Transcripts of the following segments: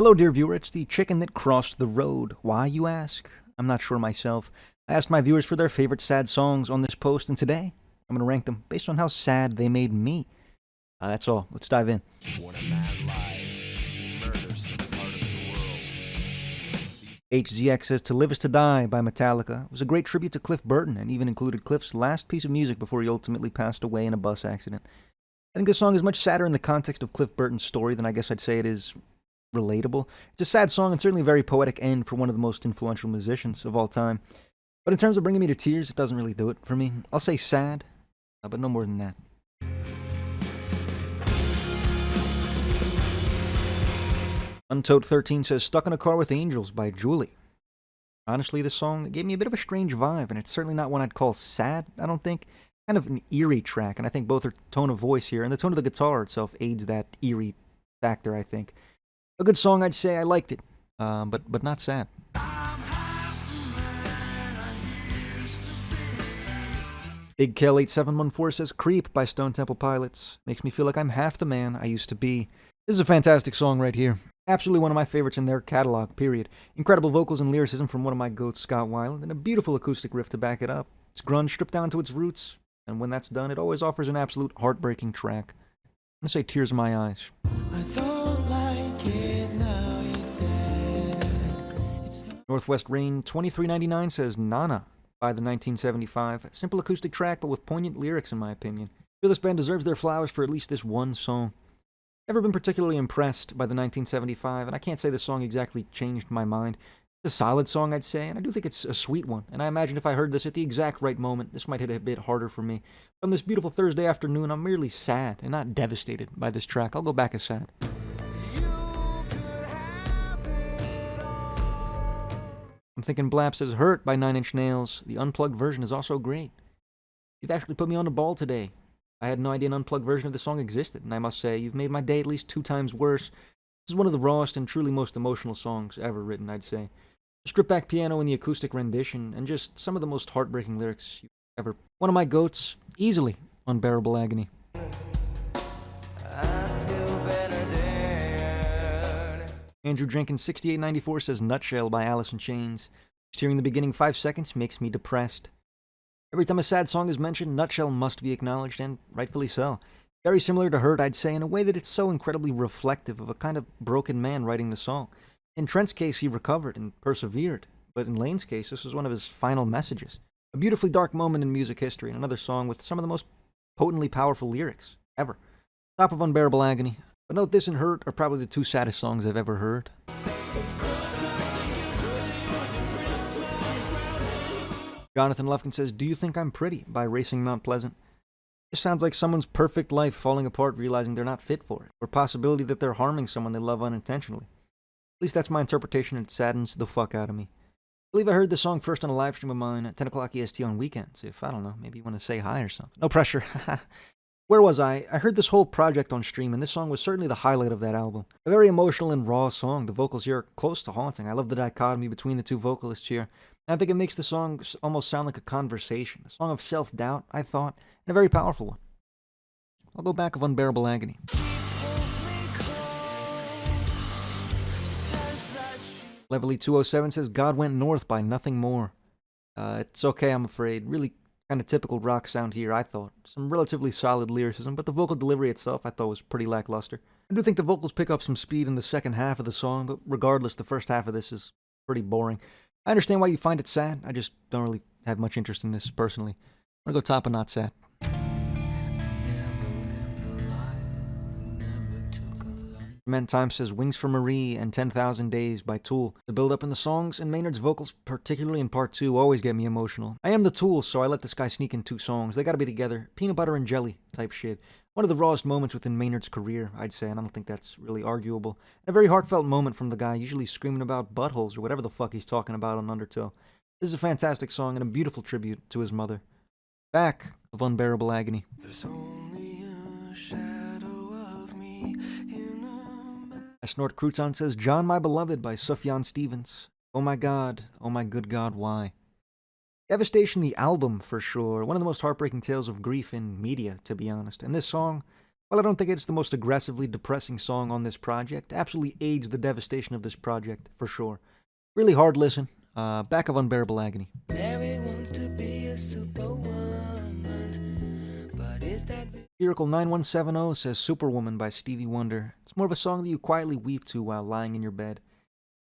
Hello, dear viewer. It's the chicken that crossed the road. Why, you ask? I'm not sure myself. I asked my viewers for their favorite sad songs on this post, and today I'm going to rank them based on how sad they made me. That's all. Let's dive in. HZX says To Live Is To Die by Metallica was a great tribute to Cliff Burton and even included Cliff's last piece of music before he ultimately passed away in a bus accident. I think this song is much sadder in the context of Cliff Burton's story than I guess I'd say it is relatable. It's a sad song and certainly a very poetic end for one of the most influential musicians of all time. But in terms of bringing me to tears, it doesn't really do it for me. I'll say sad, but no more than that. Untold13 says Stuck in a Car with Angels by Julie. Honestly, this song gave me a bit of a strange vibe, and it's certainly not one I'd call sad, I don't think. Kind of an eerie track, and I think both her tone of voice here and the tone of the guitar itself aids that eerie factor, I think. A good song, I'd say. I liked it, but not sad. Big Kel 8714 says Creep by Stone Temple Pilots. Makes me feel like I'm half the man I used to be. This is a fantastic song right here. Absolutely one of my favorites in their catalog, period. Incredible vocals and lyricism from one of my goats, Scott Weiland, and a beautiful acoustic riff to back it up. It's grunge stripped down to its roots, and when that's done, it always offers an absolute heartbreaking track. I'm gonna say Tears in My Eyes. I don't like it now you're dead. Northwest Rain 2399 says Nana by the 1975. Simple acoustic track, but with poignant lyrics in my opinion. I feel this band deserves their flowers for at least this one song. Never been particularly impressed by the 1975, and I can't say this song exactly changed my mind. It's a solid song, I'd say, and I do think it's a sweet one, and I imagine if I heard this at the exact right moment, this might hit a bit harder for me. But on this beautiful Thursday afternoon, I'm merely sad and not devastated by this track. I'll go back as sad. I'm thinking Blap says Hurt by 9 Inch Nails. The unplugged version is also great. You've actually put me on the ball today. I had no idea an unplugged version of the song existed, and I must say, you've made my day at least 2 times worse. This is one of the rawest and truly most emotional songs ever written, I'd say. The stripped-back piano in the acoustic rendition, and just some of the most heartbreaking lyrics you've ever. One of my goats, easily Unbearable Agony. Andrew Jenkins 6894 says Nutshell by Alice in Chains. Just hearing the beginning 5 seconds makes me depressed. Every time a sad song is mentioned, Nutshell must be acknowledged, and rightfully so. Very similar to Hurt, I'd say, in a way that it's so incredibly reflective of a kind of broken man writing the song. In Trent's case, he recovered and persevered, but in Lane's case, this was one of his final messages. A beautifully dark moment in music history, and another song with some of the most potently powerful lyrics ever. Top of Unbearable Agony. But note, this and Hurt are probably the 2 saddest songs I've ever heard. Jonathan Lufkin says, Do You Think I'm Pretty by Racing Mount Pleasant. It sounds like someone's perfect life falling apart realizing they're not fit for it, or possibility that they're harming someone they love unintentionally. At least that's my interpretation, and it saddens the fuck out of me. I believe I heard this song first on a live stream of mine at 10 o'clock EST on weekends. If, I don't know, maybe you want to say hi or something. No pressure. Where was I? I heard this whole project on stream, and this song was certainly the highlight of that album. A very emotional and raw song. The vocals here are close to haunting. I love the dichotomy between the 2 vocalists here. And I think it makes the song almost sound like a conversation. A song of self-doubt, I thought, and a very powerful one. I'll go back of Unbearable Agony. Levely 207 says God Went North by Nothing More. It's okay, I'm afraid. Really kind of typical rock sound here, I thought. Some relatively solid lyricism, but the vocal delivery itself I thought was pretty lackluster. I do think the vocals pick up some speed in the second half of the song, but regardless, the first half of this is pretty boring. I understand why you find it sad. I just don't really have much interest in this personally. I'm gonna go top of not sad. Man Time says Wings for Marie and 10,000 Days by Tool. The build-up in the songs and Maynard's vocals, particularly in part 2, always get me emotional. I am the Tool, so I let this guy sneak in 2 songs. They gotta be together. Peanut butter and jelly type shit. One of the rawest moments within Maynard's career, I'd say, and I don't think that's really arguable. And a very heartfelt moment from the guy, usually screaming about buttholes or whatever the fuck he's talking about on Undertow. This is a fantastic song and a beautiful tribute to his mother. Back of Unbearable Agony. There's only a shadow of me in a... Snort Crouton says John My Beloved by Sufjan Stevens. Oh my God, oh my good God, why? Devastation, the album, for sure. One of the most heartbreaking tales of grief in media, to be honest. And this song, While I don't think it's the most aggressively depressing song on this project, absolutely aids the devastation of this project, for sure. Really hard listen. Back of Unbearable Agony. Mary wants to be a superwoman, but is that... Miracle 9170 says Superwoman by Stevie Wonder. It's more of a song that you quietly weep to while lying in your bed.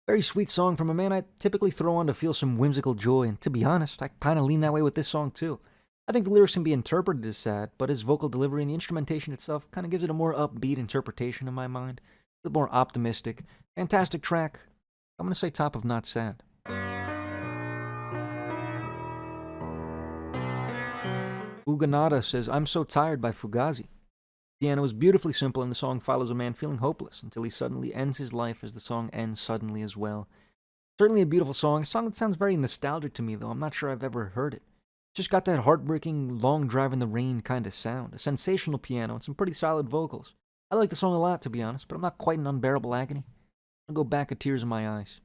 Very sweet song from a man I typically throw on to feel some whimsical joy, and to be honest, I kind of lean that way with this song too. I think the lyrics can be interpreted as sad, but his vocal delivery and the instrumentation itself kind of gives it a more upbeat interpretation in my mind. A bit more optimistic. Fantastic track. I'm going to say top of Not Sad. Uganada says, I'm So Tired by Fugazi. Piano is beautifully simple and the song follows a man feeling hopeless until he suddenly ends his life as the song ends suddenly as well. Certainly a beautiful song. A song that sounds very nostalgic to me though. I'm not sure I've ever heard it. Just got that heartbreaking, long drive in the rain kind of sound. A sensational piano and some pretty solid vocals. I like the song a lot to be honest, but I'm not quite in Unbearable Agony. I'll go back at Tears in My Eyes.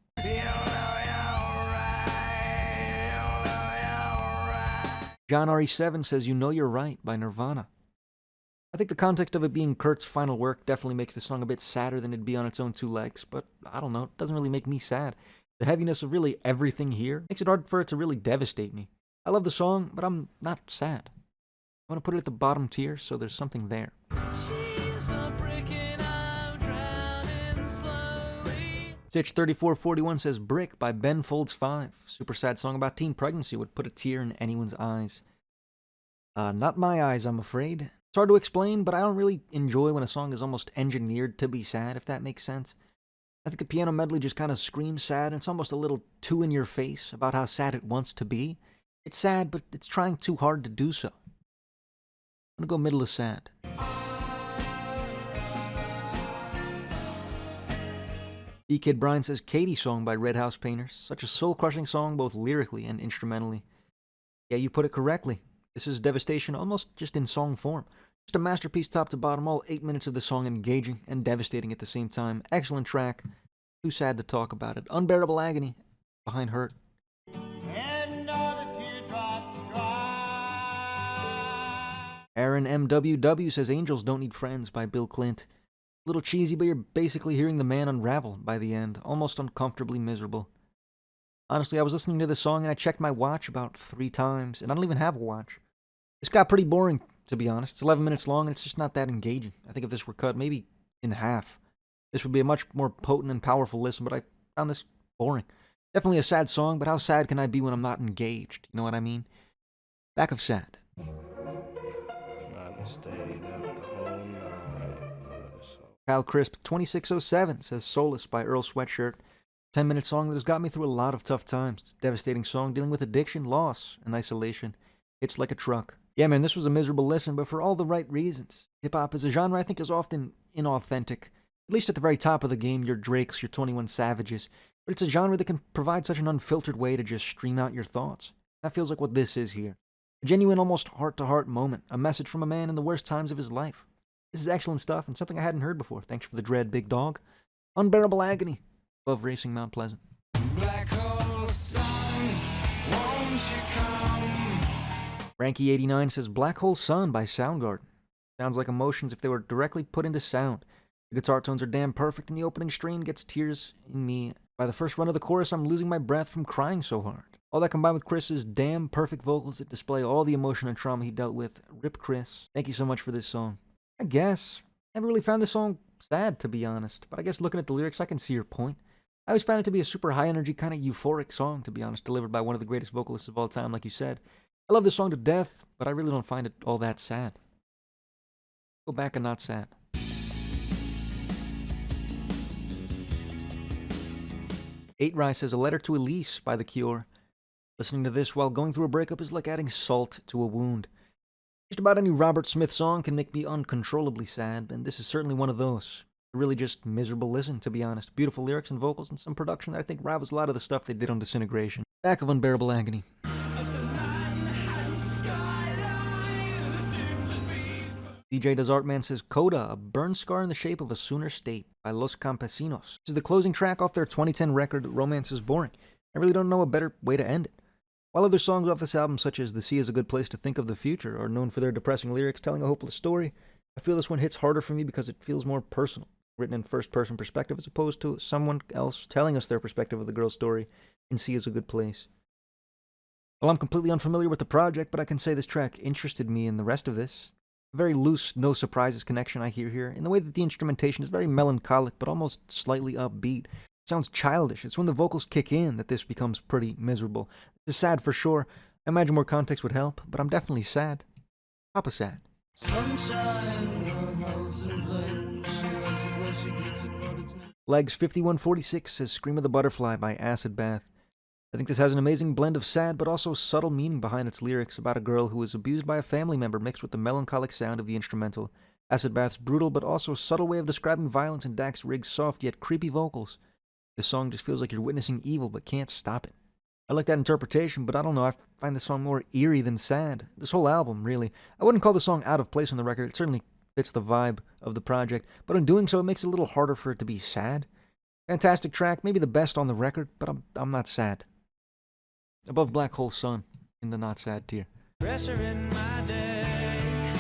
John RE7 says You Know You're Right by Nirvana. I think the context of it being Kurt's final work definitely makes the song a bit sadder than it'd be on its own two legs, but I don't know, it doesn't really make me sad. The heaviness of really everything here makes it hard for it to really devastate me. I love the song, but I'm not sad. I want to put it at the bottom tier, so there's something there. She's a brick and I'm drowning slowly. Stitch3441 says Brick by Ben Folds 5. Super sad song about teen pregnancy would put a tear in anyone's eyes. Not my eyes, I'm afraid. It's hard to explain, but I don't really enjoy when a song is almost engineered to be sad, if that makes sense. I think the piano medley just kind of screams sad, and it's almost a little too in your face about how sad it wants to be. It's sad, but it's trying too hard to do so. I'm gonna go middle of sad. E-Kid Brian says Katy song by Red House Painters. Such a soul-crushing song both lyrically and instrumentally. Yeah, you put it correctly. This is devastation almost just in song form. Just a masterpiece top to bottom, all 8 minutes of the song engaging and devastating at the same time. Excellent track. Too sad to talk about it. Unbearable Agony behind Hurt. Aaron MWW says Angels Don't Need Friends by Bill Clint. A little cheesy, but you're basically hearing the man unravel by the end. Almost uncomfortably miserable. Honestly, I was listening to this song and I checked my watch about 3 times, and I don't even have a watch. This got pretty boring, to be honest. It's 11 minutes long and it's just not that engaging. I think if this were cut maybe in half, this would be a much more potent and powerful listen, but I found this boring. Definitely a sad song, but how sad can I be when I'm not engaged? You know what I mean? Back of sad. Cal Crisp 2607 says Solace by Earl Sweatshirt. 10-minute song that has got me through a lot of tough times. It's a devastating song dealing with addiction, loss, and isolation. It's like a truck. Yeah, man, this was a miserable listen, but for all the right reasons. Hip-hop is a genre I think is often inauthentic. At least at the very top of the game, your Drakes, your 21 Savages. But it's a genre that can provide such an unfiltered way to just stream out your thoughts. That feels like what this is here. A genuine, almost heart-to-heart moment. A message from a man in the worst times of his life. This is excellent stuff and something I hadn't heard before. Thanks for the dread, big dog. Unbearable Agony. Above Racing Mount Pleasant. Black hole sun, won't you come? Ranky89 says Black Hole Sun by Soundgarden. Sounds like emotions if they were directly put into sound. The guitar tones are damn perfect and the opening strain gets tears in me. By the first run of the chorus, I'm losing my breath from crying so hard. All that combined with Chris's damn perfect vocals that display all the emotion and trauma he dealt with. Rip Chris. Thank you so much for this song. I guess. Never really found this song sad, to be honest. But I guess looking at the lyrics, I can see your point. I always found it to be a super high-energy, kind of euphoric song, to be honest, delivered by one of the greatest vocalists of all time, like you said. I love this song to death, but I really don't find it all that sad. Go back and not sad. Eight Rye says A Letter to Elise by The Cure. Listening to this while going through a breakup is like adding salt to a wound. Just about any Robert Smith song can make me uncontrollably sad, and this is certainly one of those. Really just miserable listen, to be honest. Beautiful lyrics and vocals and some production that I think rivals a lot of the stuff they did on Disintegration. Back of Unbearable Agony. DJ Does Artman says Coda, a burn scar in the shape of a sooner state by Los Campesinos. This is the closing track off their 2010 record, Romance is Boring. I really don't know a better way to end it. While other songs off this album, such as The Sea is a Good Place to Think of the Future, are known for their depressing lyrics telling a hopeless story, I feel this one hits harder for me because it feels more personal, written in first-person perspective as opposed to someone else telling us their perspective of the girl's story. And C is a good place. Well, I'm completely unfamiliar with the project, but I can say this track interested me in the rest of this. A very loose, no surprises connection I hear here, in the way that the instrumentation is very melancholic but almost slightly upbeat. It sounds childish. It's when the vocals kick in that this becomes pretty miserable. It's sad for sure. I imagine more context would help, but I'm definitely sad. Papa sad. Sunshine, her house in flames. She likes it when she gets it, but it's not. Legs 5146 says Scream of the Butterfly by Acid Bath. I think this has an amazing blend of sad but also subtle meaning behind its lyrics about a girl who was abused by a family member mixed with the melancholic sound of the instrumental. Acid Bath's brutal but also subtle way of describing violence and Dax Riggs' soft yet creepy vocals. This song just feels like you're witnessing evil but can't stop it. I like that interpretation, but I don't know, I find this song more eerie than sad. This whole album, really. I wouldn't call the song out of place on the record. It certainly fits the vibe of the project, but in doing so, it makes it a little harder for it to be sad. Fantastic track, maybe the best on the record, but I'm not sad. Above Black Hole Sun in the not sad tier. Pressure in my day.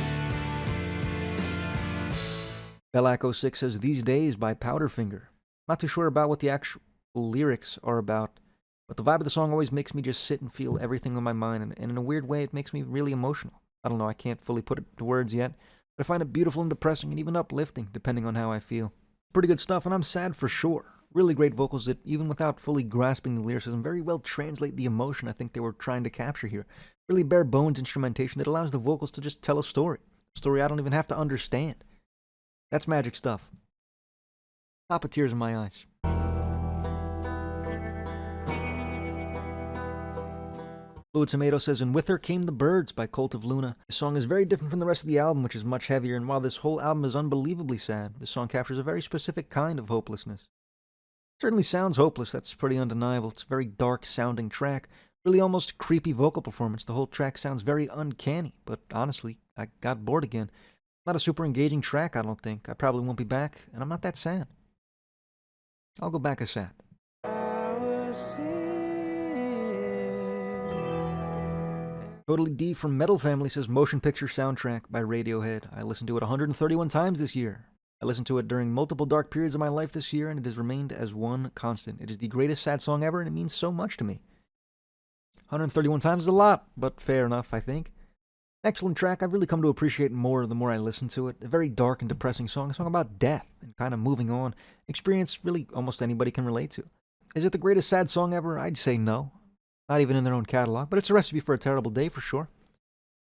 Bellac06 says These Days by Powderfinger. Not too sure about what the actual lyrics are about, but the vibe of the song always makes me just sit and feel everything on my mind, and in a weird way, it makes me really emotional. I don't know, I can't fully put it to words yet, but I find it beautiful and depressing and even uplifting, depending on how I feel. Pretty good stuff, and I'm sad for sure. Really great vocals that, even without fully grasping the lyricism, very well translate the emotion I think they were trying to capture here. Really bare bones instrumentation that allows the vocals to just tell a story I don't even have to understand. That's magic stuff. Papa tears in my eyes. Fluid Tomato says, And With Her Came the Birds by Cult of Luna. This song is very different from the rest of the album, which is much heavier, and while this whole album is unbelievably sad, this song captures a very specific kind of hopelessness. It certainly sounds hopeless, that's pretty undeniable. It's a very dark-sounding track, really almost creepy vocal performance. The whole track sounds very uncanny, but honestly, I got bored again. Not a super engaging track, I don't think. I probably won't be back, and I'm not that sad. I'll go back as sad. Totally D from Metal Family says Motion Picture Soundtrack by Radiohead. I listened to it 131 times this year. I listened to it during multiple dark periods of my life this year, and it has remained as one constant. It is the greatest sad song ever, and it means so much to me. 131 times is a lot, but fair enough, I think. Excellent track. I've really come to appreciate more the more I listen to it. A very dark and depressing song, a song about death and kind of moving on. Experience really almost anybody can relate to. Is it the greatest sad song ever? I'd say no. Not even in their own catalog, but it's a recipe for a terrible day for sure.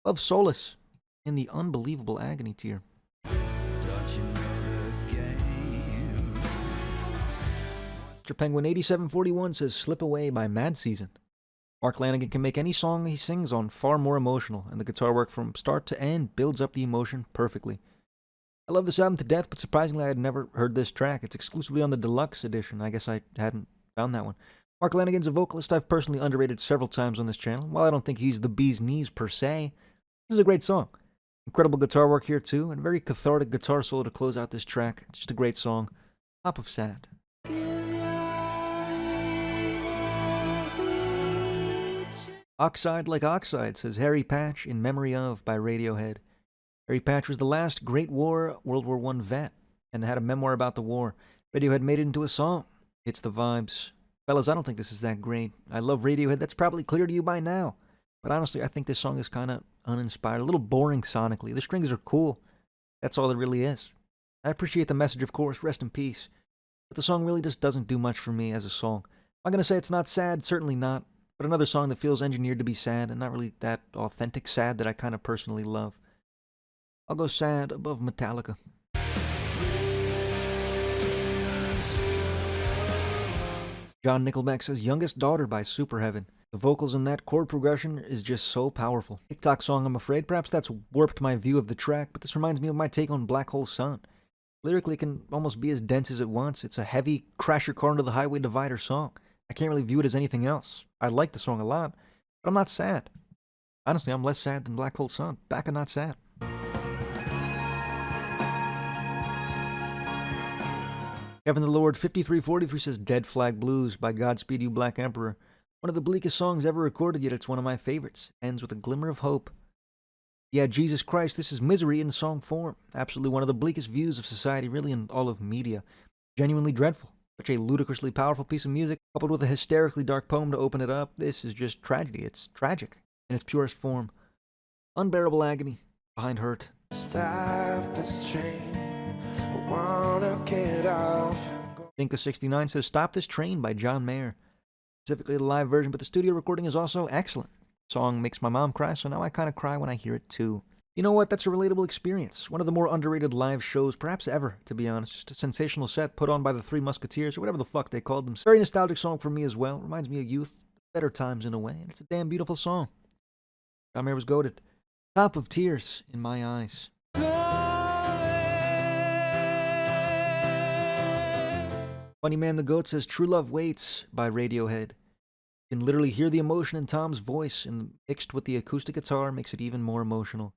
Love Solace in the unbelievable agony tier. Don't you know the game? Mr. Penguin 8741 says Slip Away by Mad Season. Mark Lanegan can make any song he sings on far more emotional, and the guitar work from start to end builds up the emotion perfectly. I love this album to death, but surprisingly I had never heard this track. It's exclusively on the deluxe edition. I guess I hadn't found that one. Mark Lanegan's a vocalist I've personally underrated several times on this channel. While I don't think he's the bee's knees per se, this is a great song. Incredible guitar work here too, and a very cathartic guitar solo to close out this track. It's just a great song. Top of sad. Oxide Like Oxide says Harry Patch in Memory Of by Radiohead. Harry Patch was the last Great War World War I vet and had a memoir about the war. Radiohead made it into a song. It's the vibes. Fellas, I don't think this is that great. I love Radiohead. That's probably clear to you by now. But honestly, I think this song is kind of uninspired, a little boring sonically. The strings are cool. That's all there really is. I appreciate the message, of course, rest in peace. But the song really just doesn't do much for me as a song. I'm going to say it's not sad, certainly not. But another song that feels engineered to be sad and not really that authentic sad that I kind of personally love. I'll go sad above Metallica. John Nickelback says Youngest Daughter by Superheaven. The vocals in that chord progression is just so powerful. TikTok song, I'm afraid. Perhaps that's warped my view of the track, but this reminds me of my take on Black Hole Sun. Lyrically, it can almost be as dense as it wants. It's a heavy, crash your car into the highway divider song. I can't really view it as anything else. I like the song a lot, but I'm not sad. Honestly, I'm less sad than Black Hole Sun. Back and not sad. Kevin the Lord 5343 says Dead Flag Blues by Godspeed You Black Emperor. One of the bleakest songs ever recorded, yet it's one of my favorites. Ends with a glimmer of hope. Yeah, Jesus Christ, this is misery in song form. Absolutely one of the bleakest views of society, really, in all of media. Genuinely dreadful. Such a ludicrously powerful piece of music, coupled with a hysterically dark poem to open it up. This is just tragedy. It's tragic in its purest form. Unbearable agony behind hurt. Stop this train. I wanna get off and go. Dinka69 says, Stop This Train by John Mayer. Specifically the live version, but the studio recording is also excellent. Song makes my mom cry, so now I kind of cry when I hear it too. You know what? That's a relatable experience. One of the more underrated live shows, perhaps ever, to be honest. Just a sensational set put on by the Three Musketeers, or whatever the fuck they called them. Very nostalgic song for me as well. Reminds me of youth, better times in a way, and it's a damn beautiful song. John Mayer was goated. Top of Tears in My Eyes. Funny Man the Goat says True Love Waits by Radiohead. You can literally hear the emotion in Tom's voice, and mixed with the acoustic guitar makes it even more emotional.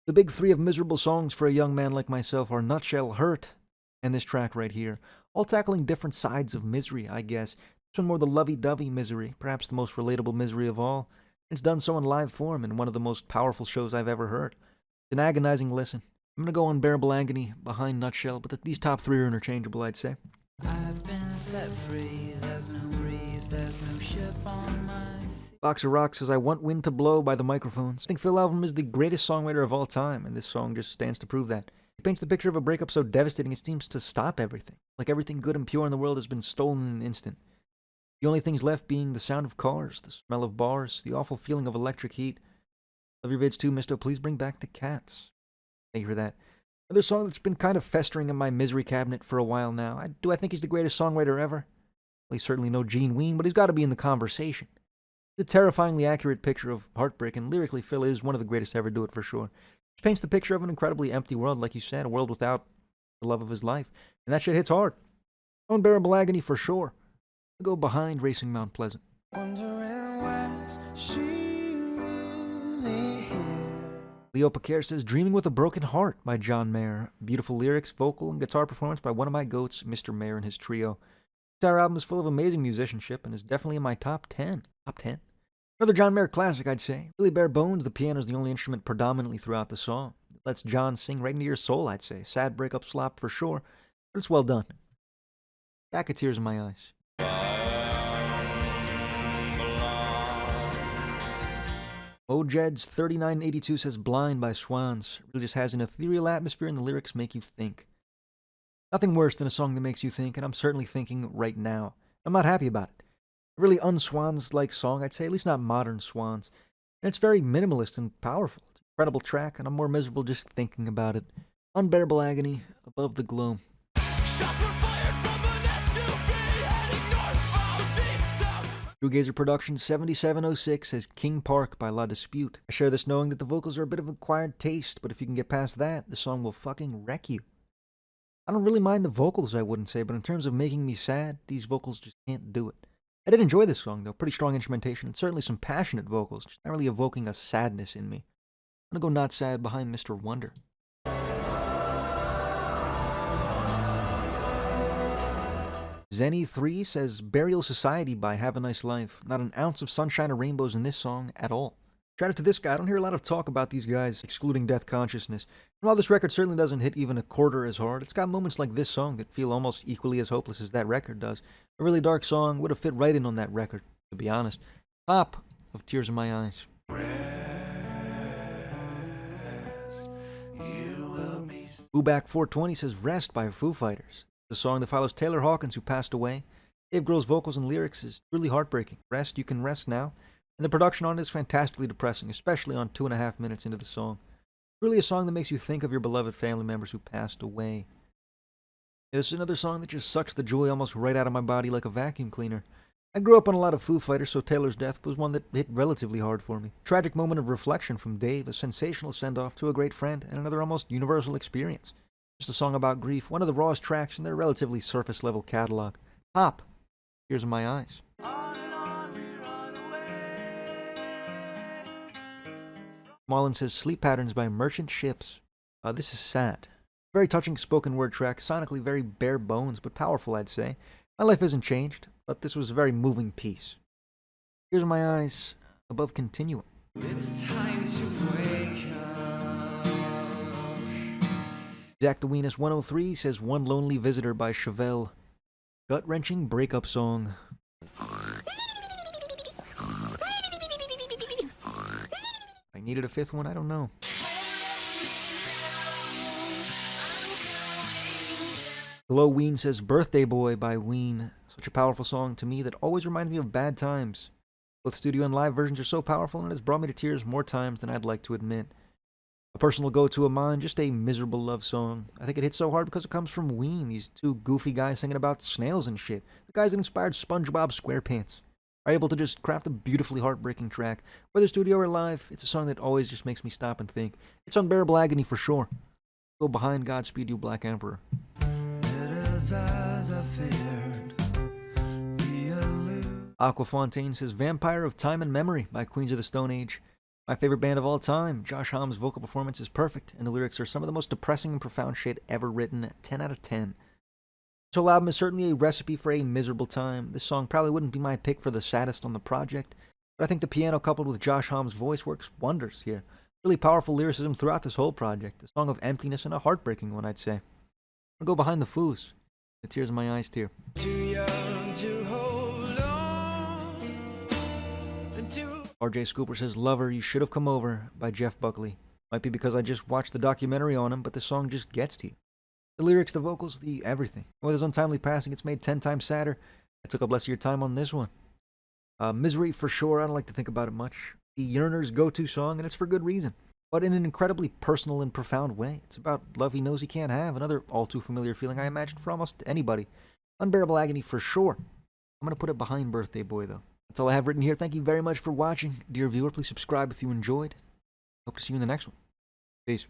The big three of miserable songs for a young man like myself are Nutshell, Hurt, and this track right here. All tackling different sides of misery, I guess. This one more the lovey-dovey misery, perhaps the most relatable misery of all. It's done so in live form in one of the most powerful shows I've ever heard. It's an agonizing listen. I'm gonna go Unbearable Agony behind Nutshell, but these top three are interchangeable, I'd say. I've been set free, there's no breeze, there's no ship on my sea. Boxer Rock says, I Want Wind to Blow by The Microphones. I think Phil Elverum is the greatest songwriter of all time, and this song just stands to prove that. He paints the picture of a breakup so devastating it seems to stop everything. Like everything good and pure in the world has been stolen in an instant. The only things left being the sound of cars, the smell of bars, the awful feeling of electric heat. Love your vids too, Mysto. Please bring back the cats. Thank you for that. Another song that's been kind of festering in my misery cabinet for a while now. Do I think he's the greatest songwriter ever? Well, he's certainly no Gene Ween, but he's got to be in the conversation. It's a terrifyingly accurate picture of heartbreak, and lyrically, Phil is one of the greatest to ever do it for sure. He paints the picture of an incredibly empty world, like you said, a world without the love of his life. And that shit hits hard. Unbearable Agony for sure. I'll go behind Racing Mount Pleasant. Wondering why's she really here? Leo Paquer says Dreaming with a Broken Heart by John Mayer. Beautiful lyrics, vocal, and guitar performance by one of my goats, Mr. Mayer and his trio. The entire album is full of amazing musicianship and is definitely in my top 10. Top 10? Another John Mayer classic, I'd say. Really bare bones, the piano is the only instrument predominantly throughout the song. It lets John sing right into your soul, I'd say. Sad breakup slop for sure, but it's well done. Back of Tears in My Eyes. Ojeds 3982 says Blind by Swans. It really just has an ethereal atmosphere and the lyrics make you think. Nothing worse than a song that makes you think, and I'm certainly thinking right now. I'm not happy about it. A really unswans-like song, I'd say, at least not modern Swans. And it's very minimalist and powerful. It's an incredible track, and I'm more miserable just thinking about it. Unbearable Agony, Above the Gloom. Shots were fired from an SUV heading north, Shoegazer Productions 7706 says King Park by La Dispute. I share this knowing that the vocals are a bit of acquired taste, but if you can get past that, the song will fucking wreck you. I don't really mind the vocals, I wouldn't say, but in terms of making me sad, these vocals just can't do it. I did enjoy this song, though. Pretty strong instrumentation and certainly some passionate vocals, just not really evoking a sadness in me. I'm gonna go Not Sad behind Mr. Wonder. Zenny3 says Burial Society by Have a Nice Life. Not an ounce of sunshine or rainbows in this song at all. Shout out to this guy. I don't hear a lot of talk about these guys excluding Death Consciousness. And while this record certainly doesn't hit even a quarter as hard, it's got moments like this song that feel almost equally as hopeless as that record does. A really dark song would have fit right in on that record, to be honest. Top of Tears in My Eyes. Booback 420 says Rest by Foo Fighters. The song that follows Taylor Hawkins, who passed away. Dave Grohl's vocals and lyrics is truly heartbreaking. Rest, you can rest now. And the production on it is fantastically depressing, especially on 2.5 minutes into the song. Truly a song that makes you think of your beloved family members who passed away. This is another song that just sucks the joy almost right out of my body like a vacuum cleaner. I grew up on a lot of Foo Fighters, so Taylor's death was one that hit relatively hard for me. Tragic moment of reflection from Dave, a sensational send-off to a great friend, and another almost universal experience. Just a song about grief, one of the rawest tracks in their relatively surface-level catalog. Top, Tears in My Eyes. Marlon says Sleep Patterns by Merchant Ships. This is sad. Very touching spoken word track, sonically very bare bones, but powerful, I'd say. My life hasn't changed, but this was a very moving piece. Tears in My Eyes, Above Continuum. It's time to wake up. Jack the Weenus 103 says One Lonely Visitor by Chevelle. Gut-wrenching breakup song. I needed a fifth one, I don't know. Hello Ween says Birthday Boy by Ween. Such a powerful song to me that always reminds me of bad times. Both studio and live versions are so powerful and it has brought me to tears more times than I'd like to admit. A personal go-to of mine, just a miserable love song. I think it hits so hard because it comes from Ween, these two goofy guys singing about snails and shit. The guys that inspired SpongeBob SquarePants are able to just craft a beautifully heartbreaking track. Whether studio or live, it's a song that always just makes me stop and think. It's unbearable agony for sure. Go behind Godspeed You Black Emperor. Aquafontaine says Vampire of Time and Memory by Queens of the Stone Age. My favorite band of all time. Josh Homme's vocal performance is perfect, and the lyrics are some of the most depressing and profound shit ever written. 10 out of 10. This whole album is certainly a recipe for a miserable time. This song probably wouldn't be my pick for the saddest on the project, but I think the piano coupled with Josh Homme's voice works wonders here. Really powerful lyricism throughout this whole project. A song of emptiness and a heartbreaking one, I'd say. I'll go behind the Foos. The tears in my eyes tear. Too young to hold on. RJ Scooper says Lover, You Should Have Come Over by Jeff Buckley. Might be because I just watched the documentary on him, but the song just gets to you. The lyrics, the vocals, the everything. With his untimely passing, it's made 10 times sadder. I took up less of your time on this one. Misery, for sure, I don't like to think about it much. The Yearner's go-to song, and it's for good reason. But in an incredibly personal and profound way. It's about love he knows he can't have, another all-too-familiar feeling I imagine for almost anybody. Unbearable agony, for sure. I'm going to put it behind Birthday Boy, though. That's all I have written here. Thank you very much for watching. Dear viewer, please subscribe if you enjoyed. Hope to see you in the next one. Peace.